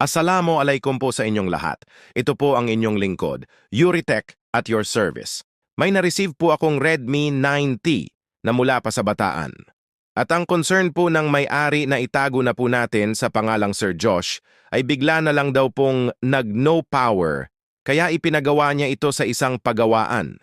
Assalamualaikum po sa inyong lahat. Ito po ang inyong lingkod, Yuritech at your service. May na-receive po akong Redmi 9T na mula pa sa Bataan. At ang concern po ng may-ari na itago na po natin sa pangalang Sir Josh ay bigla na lang daw pong nag-no power kaya ipinagawa niya ito sa isang pagawaan.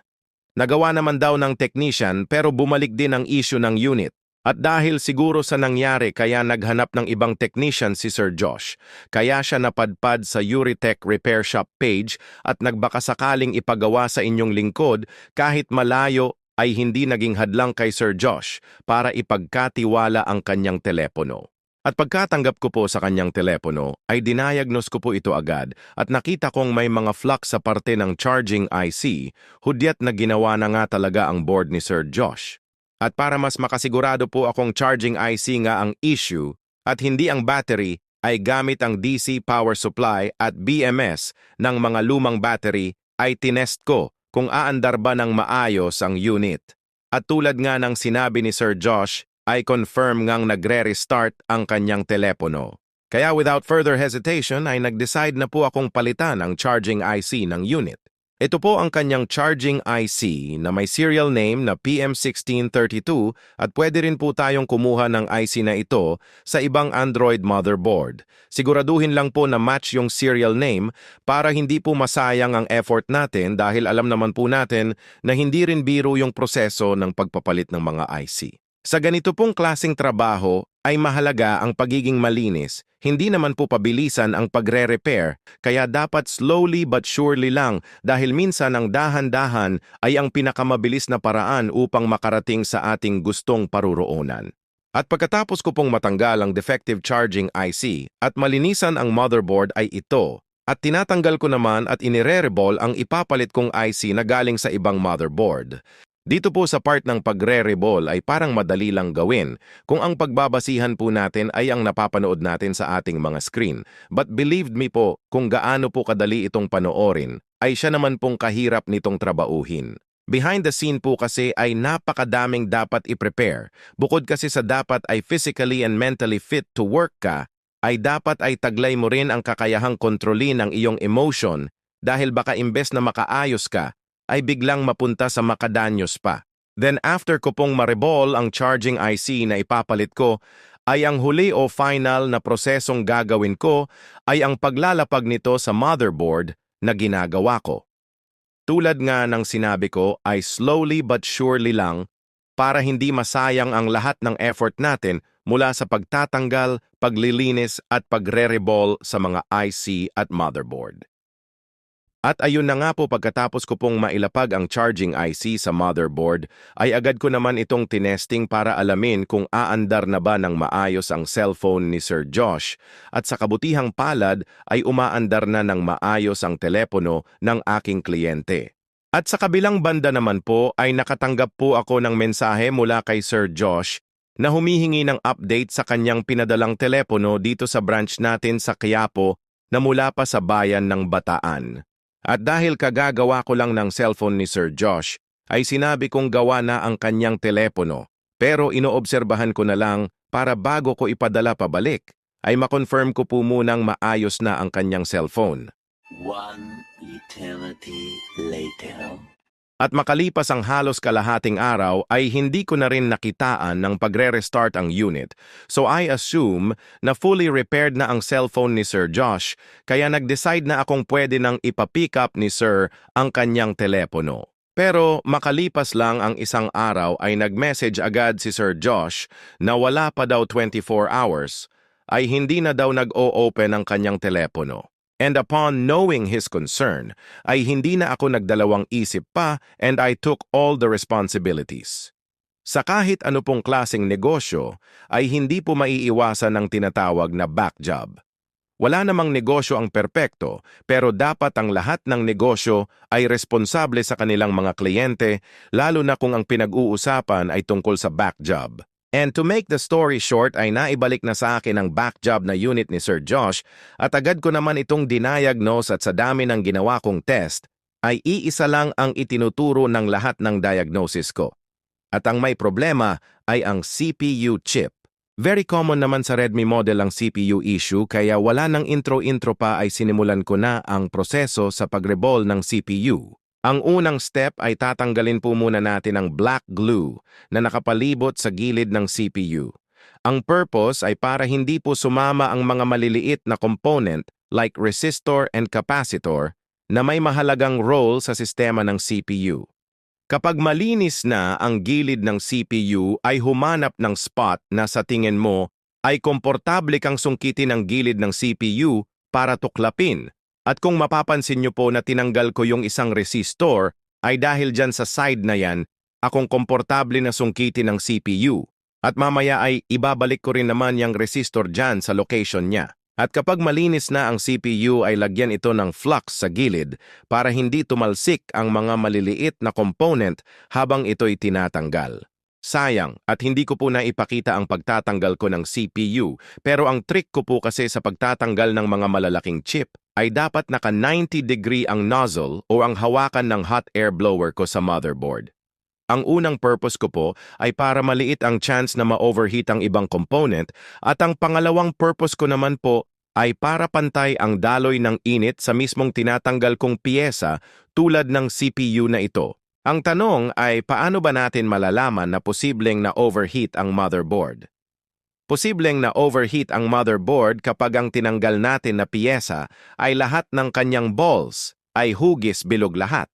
Nagawa naman daw ng technician pero bumalik din ang issue ng unit. At dahil siguro sa nangyari kaya naghanap ng ibang technician si Sir Josh, kaya siya napadpad sa Yuritech Repair Shop page at nagbakasakaling ipagawa sa inyong lingkod kahit malayo ay hindi naging hadlang kay Sir Josh para ipagkatiwala ang kanyang telepono. At pagkatanggap ko po sa kanyang telepono ay dinayagnos ko po ito agad at nakita kong may mga flux sa parte ng charging IC, hudyat na ginawa na nga talaga ang board ni Sir Josh. At para mas makasigurado po akong charging IC nga ang issue at hindi ang battery ay gamit ang DC power supply at BMS ng mga lumang battery ay tinest ko kung aandar ba ng maayos ang unit. At tulad nga ng sinabi ni Sir Josh ay confirm ngang nagre-restart ang kanyang telepono. Kaya without further hesitation ay nag-decide na po akong palitan ang charging IC ng unit. Ito po ang kanyang charging IC na may serial name na PM1632 at pwede rin po tayong kumuha ng IC na ito sa ibang Android motherboard. Siguraduhin lang po na match yung serial name para hindi po masayang ang effort natin dahil alam naman po natin na hindi rin biro yung proseso ng pagpapalit ng mga IC. Sa ganito pong klaseng trabaho ay mahalaga ang pagiging malinis. Hindi naman po pabilisan ang pagre-repair, kaya dapat slowly but surely lang dahil minsan ang dahan-dahan ay ang pinakamabilis na paraan upang makarating sa ating gustong paruroonan. At pagkatapos ko pong matanggal ang defective charging IC at malinisan ang motherboard ay ito, at tinatanggal ko naman at inire-reball ang ipapalit kong IC na galing sa ibang motherboard. Dito po sa part ng pagre-reball ay parang madali lang gawin kung ang pagbabasihan po natin ay ang napapanood natin sa ating mga screen. But believe me po, kung gaano po kadali itong panoorin, ay siya naman pong kahirap nitong trabauhin. Behind the scene po kasi ay napakadaming dapat i-prepare. Bukod kasi sa dapat ay physically and mentally fit to work ka, ay dapat ay taglay mo rin ang kakayahang kontrolin ang iyong emotion dahil baka imbes na makaayos ka, ay biglang mapunta sa makadanyos pa. Then after ko pong mareball ang charging IC na ipapalit ko, ay ang huli o final na prosesong gagawin ko ay ang paglalapag nito sa motherboard na ginagawa ko. Tulad nga ng sinabi ko ay slowly but surely lang para hindi masayang ang lahat ng effort natin mula sa pagtatanggal, paglilinis at pagre-reball sa mga IC at motherboard. At ayun na nga po pagkatapos ko pong mailapag ang charging IC sa motherboard, ay agad ko naman itong tinesting para alamin kung aandar na ba ng maayos ang cellphone ni Sir Josh at sa kabutihang palad ay umaandar na ng maayos ang telepono ng aking kliyente. At sa kabilang banda naman po ay nakatanggap po ako ng mensahe mula kay Sir Josh na humihingi ng update sa kanyang pinadalang telepono dito sa branch natin sa Quiapo na mula pa sa bayan ng Bataan. At dahil kagagawa ko lang ng cellphone ni Sir Josh, ay sinabi kong gawa na ang kanyang telepono. Pero inoobserbahan ko na lang para bago ko ipadala pabalik, ay makonfirm ko po munang maayos na ang kanyang cellphone. One eternity later. At makalipas ang halos kalahating araw ay hindi ko na rin nakitaan ng pagre-restart ang unit. So I assume na fully repaired na ang cellphone ni Sir Josh kaya nag-decide na akong pwede nang ipa-pick up ni Sir ang kanyang telepono. Pero makalipas lang ang isang araw ay nag-message agad si Sir Josh na wala pa daw 24 hours ay hindi na daw nag-o-open ang kanyang telepono. And upon knowing his concern, ay hindi na ako nagdalawang isip pa and I took all the responsibilities. Sa kahit ano pong klaseng negosyo, ay hindi po maiiwasan ang tinatawag na back job. Wala namang negosyo ang perpekto, pero dapat ang lahat ng negosyo ay responsable sa kanilang mga kliyente, lalo na kung ang pinag-uusapan ay tungkol sa back job. And to make the story short ay naibalik na sa akin ang back job na unit ni Sir Josh at agad ko naman itong diniagnose at sa dami ng ginawa kong test ay iisa lang ang itinuturo ng lahat ng diagnosis ko. At ang may problema ay ang CPU chip. Very common naman sa Redmi model ang CPU issue kaya wala nang intro-intro pa ay sinimulan ko na ang proseso sa pag-reball ng CPU. Ang unang step ay tatanggalin po muna natin ang black glue na nakapalibot sa gilid ng CPU. Ang purpose ay para hindi po sumama ang mga maliliit na component like resistor and capacitor na may mahalagang role sa sistema ng CPU. Kapag malinis na ang gilid ng CPU ay humanap ng spot na sa tingin mo ay komportable kang sungkitin ang gilid ng CPU para tuklapin. At kung mapapansin nyo po na tinanggal ko yung isang resistor ay dahil dyan sa side na yan, akong komportable na sungkitin ng CPU. At mamaya ay ibabalik ko rin naman yung resistor dyan sa location niya. At kapag malinis na ang CPU ay lagyan ito ng flux sa gilid para hindi tumalsik ang mga maliliit na component habang ito'y tinatanggal. Sayang at hindi ko po na ipakita ang pagtatanggal ko ng CPU pero ang trick ko po kasi sa pagtatanggal ng mga malalaking chip ay dapat naka 90 degree ang nozzle o ang hawakan ng hot air blower ko sa motherboard. Ang unang purpose ko po ay para maliit ang chance na ma-overheat ang ibang component at ang pangalawang purpose ko naman po ay para pantay ang daloy ng init sa mismong tinatanggal kong piyesa tulad ng CPU na ito. Ang tanong ay paano ba natin malalaman na posibleng na-overheat ang motherboard? Posibleng na-overheat ang motherboard kapag ang tinanggal natin na piyesa ay lahat ng kanyang balls ay hugis bilog lahat.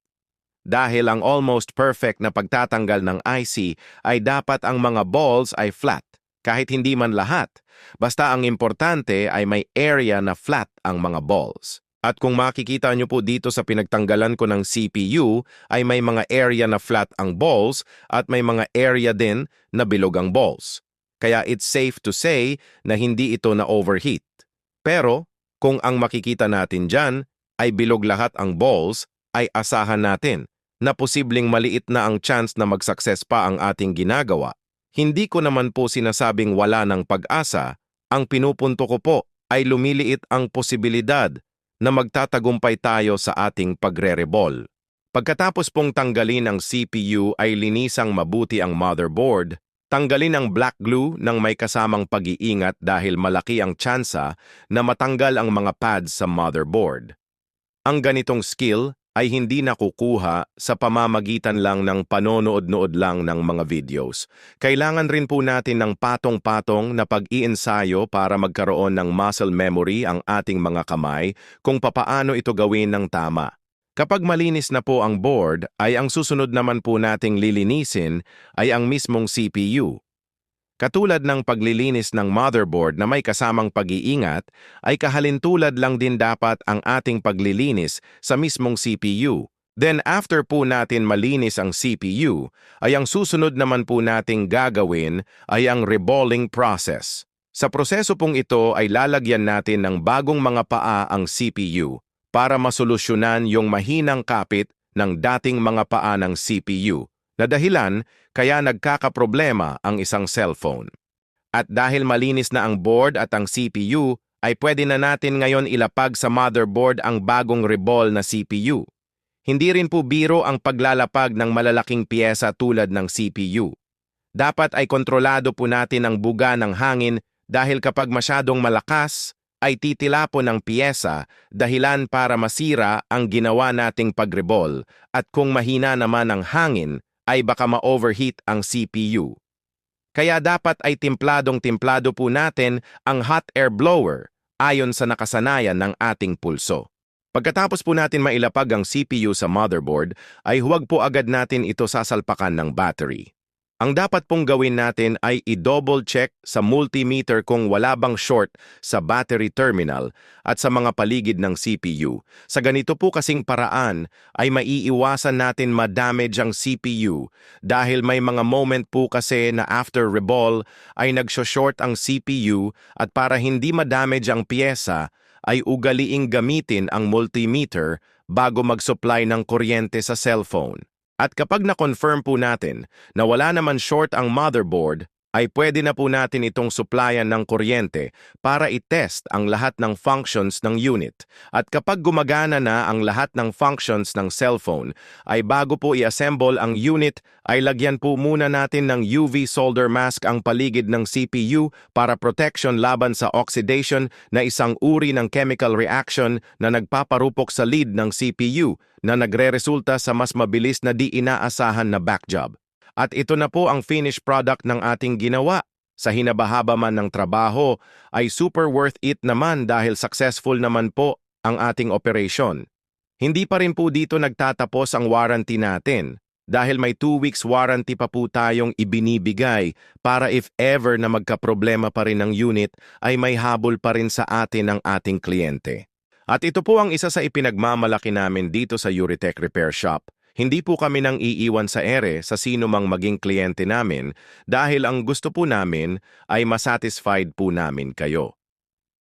Dahil ang almost perfect na pagtatanggal ng IC ay dapat ang mga balls ay flat, kahit hindi man lahat. Basta ang importante ay may area na flat ang mga balls. At kung makikita nyo po dito sa pinagtanggalan ko ng CPU, ay may mga area na flat ang balls at may mga area din na bilog ang balls. Kaya it's safe to say na hindi ito na overheat. Pero kung ang makikita natin dyan ay bilog lahat ang balls, ay asahan natin na posibleng maliit na ang chance na mag-success pa ang ating ginagawa. Hindi ko naman po sinasabing wala ng pag-asa, ang pinupunto ko po ay lumiliit ang posibilidad na magtatagumpay tayo sa ating pagre-reball. Pagkatapos pong tanggalin ang CPU ay linisang mabuti ang motherboard, tanggalin ang black glue ng may kasamang pag-iingat dahil malaki ang tsansa na matanggal ang mga pads sa motherboard. Ang ganitong skill ay hindi nakukuha sa pamamagitan lang ng panonood-nood lang ng mga videos. Kailangan rin po natin ng patong-patong na pag-iensayo para magkaroon ng muscle memory ang ating mga kamay kung papaano ito gawin ng tama. Kapag malinis na po ang board, ay ang susunod naman po nating lilinisin ay ang mismong CPU. Katulad ng paglilinis ng motherboard na may kasamang pag-iingat, ay kahalintulad lang din dapat ang ating paglilinis sa mismong CPU. Then after po natin malinis ang CPU, ay ang susunod naman po nating gagawin ay ang reballing process. Sa proseso pong ito ay lalagyan natin ng bagong mga paa ang CPU para masolusyonan yung mahinang kapit ng dating mga paa ng CPU na dahilan kaya nagkakaproblema ang isang cellphone. At dahil malinis na ang board at ang CPU, ay pwede na natin ngayon ilapag sa motherboard ang bagong reball na CPU. Hindi rin po biro ang paglalapag ng malalaking piyesa tulad ng CPU. Dapat ay kontrolado po natin ang buga ng hangin dahil kapag masyadong malakas, ay titilapon ng piyesa dahilan para masira ang ginawa nating pagreball at kung mahina naman ang hangin, ay baka ma-overheat ang CPU. Kaya dapat ay timpladong-timplado po natin ang hot air blower ayon sa nakasanayan ng ating pulso. Pagkatapos po natin mailapag ang CPU sa motherboard, ay huwag po agad natin ito sasalpakan ng battery. Ang dapat pong gawin natin ay i-double check sa multimeter kung wala bang short sa battery terminal at sa mga paligid ng CPU. Sa ganito po kasing paraan ay maiiwasan natin ma-damage ang CPU dahil may mga moment po kasi na after reball ay nagsho-short ang CPU at para hindi ma-damage ang piyesa ay ugaliing gamitin ang multimeter bago mag-supply ng kuryente sa cellphone. At kapag na-confirm po natin na wala naman short ang motherboard, ay pwede na po natin itong supplyan ng kuryente para i-test ang lahat ng functions ng unit. At kapag gumagana na ang lahat ng functions ng cellphone, ay bago po i-assemble ang unit, ay lagyan po muna natin ng UV solder mask ang paligid ng CPU para protection laban sa oxidation na isang uri ng chemical reaction na nagpaparupok sa lead ng CPU na nagre-resulta sa mas mabilis na di inaasahan na backjob. At ito na po ang finished product ng ating ginawa. Sa hinabahaba man ng trabaho, ay super worth it naman dahil successful naman po ang ating operation. Hindi pa rin po dito nagtatapos ang warranty natin dahil may 2 weeks warranty pa po tayong ibinibigay para if ever na magkaproblema pa rin ang unit ay may habol pa rin sa atin ang ating kliyente. At ito po ang isa sa ipinagmamalaki namin dito sa Euritech Repair Shop. Hindi po kami nang iiwan sa ere sa sino mang maging kliyente namin dahil ang gusto po namin ay masatisfied po namin kayo.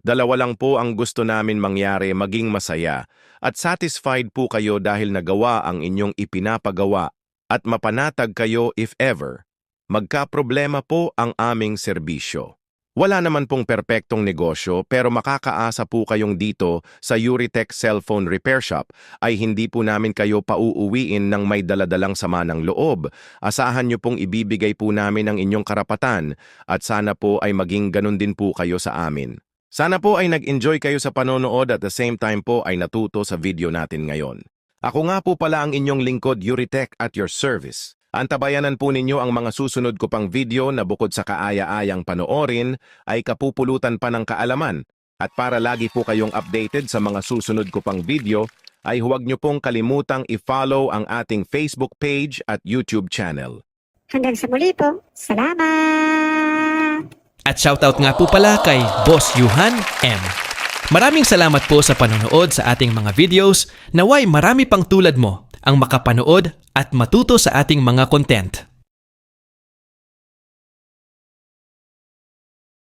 Dalawa lang po ang gusto namin mangyari, maging masaya at satisfied po kayo dahil nagawa ang inyong ipinapagawa at mapanatag kayo if ever. Magkaproblema po ang aming serbisyo. Wala naman pong perpektong negosyo pero makakaasa po kayong dito sa Euritech Cellphone Repair Shop ay hindi po namin kayo pauuwiin ng may daladalang sama ng loob. Asahan nyo pong ibibigay po namin ang inyong karapatan at sana po ay maging ganun din po kayo sa amin. Sana po ay nag-enjoy kayo sa panonood at the same time po ay natuto sa video natin ngayon. Ako nga po pala ang inyong lingkod Euritech at your service. Antabayanan po ninyo ang mga susunod ko pang video na bukod sa kaaya-ayang panoorin ay kapupulutan pa ng kaalaman. At para lagi po kayong updated sa mga susunod ko pang video, ay huwag nyo pong kalimutang i-follow ang ating Facebook page at YouTube channel. Hanggang sa muli po. Salamat! At shoutout nga po pala kay Boss Yuhan M. Maraming salamat po sa panonood sa ating mga videos. Naway marami pang tulad mo ang makapanood at matuto sa ating mga content.